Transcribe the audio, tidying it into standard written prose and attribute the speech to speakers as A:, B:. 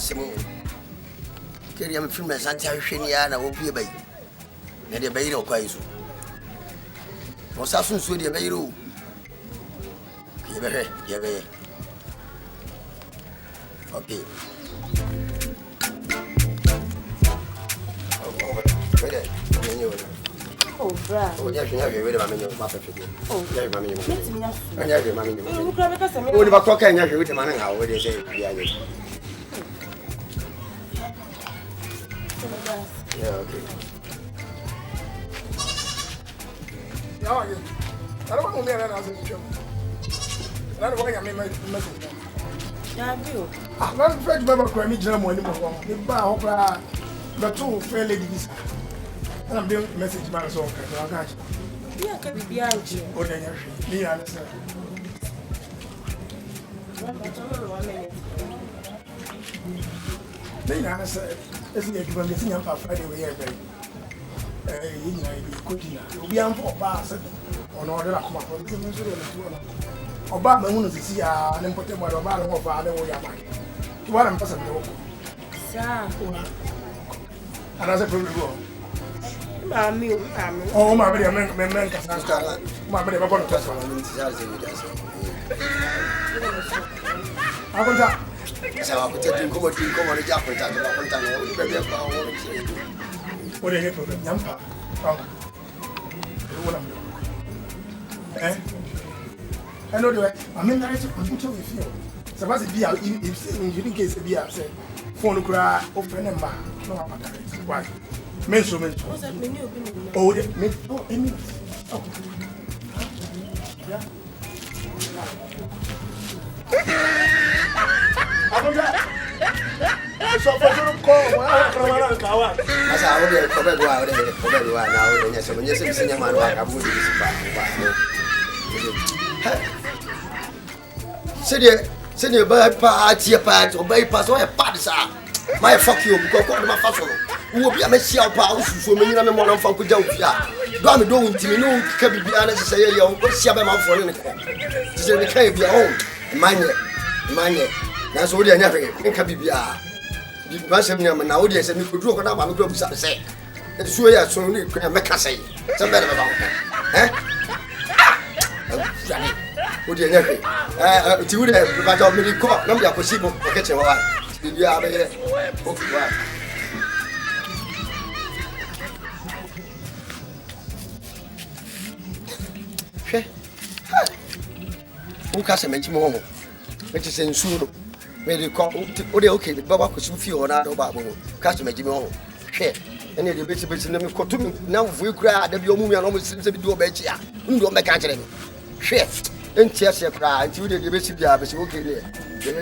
A: Massimo. Carry him from the Santa Shiniana will be a bay. And the bay no quaiso. Was soon with the bayro. Give it. Okay.
B: Oh, brah.
A: Oh, yes, you have a very mammy. Oh, yeah, mammy. And yeah, mammy. Oh, the talk and you with the man, how would you say? Yeah, okay.
C: How are you? I don't want to hear that as a joke. I don't want to make my message. I'm not afraid to remember Grammy German anymore. The bar opera, the two fair ladies. And I'm doing message man so I got you.
B: Yeah, can be out here.
C: Oh, then you understand. Then I said, let's get you on the senior Friday way every you know, be on for pass on order. Come up with the Obama wants to see an important one of our father or your mind. What I'm passing over.
B: Sir,
C: another problem.
B: Mammy,
C: Oh, my dear man, my dear, I'm going to test one. I want that. So I could take you come on the job with that. What do you for the Yampa? Eh? I know the way. I'm in the right to control with you. So, what's it be out if you didn't get to be upset? Phone cry, open and back. No, why? Mention. Oh, a minute. Oh, yeah. So for you call, I would have now. Yes, when you say, man, I would be Send your bird party, or bypass or a party. My fuck you, because my fashion. Who will be a messy power, so many of them on Funko Jokia. Don't do it to me, no, can be honest, say, you go see about for anything. Say, the can't be home. Money. That's what I never can be. The person nowadays and you could look at our group say. And so, yeah, so you can make us say. Some better about eh? Would you never? To the but me call, no, you are possible for catching one. You are there. Who can mention more? Which is in soon. Maybe call okay, but Baba could feel on that about customer Jimmy. And the basic business to me now. If we cry, the movie almost seems to be doing better. You don't make answering. Chef, and tears your cry until the basic job is okay there. The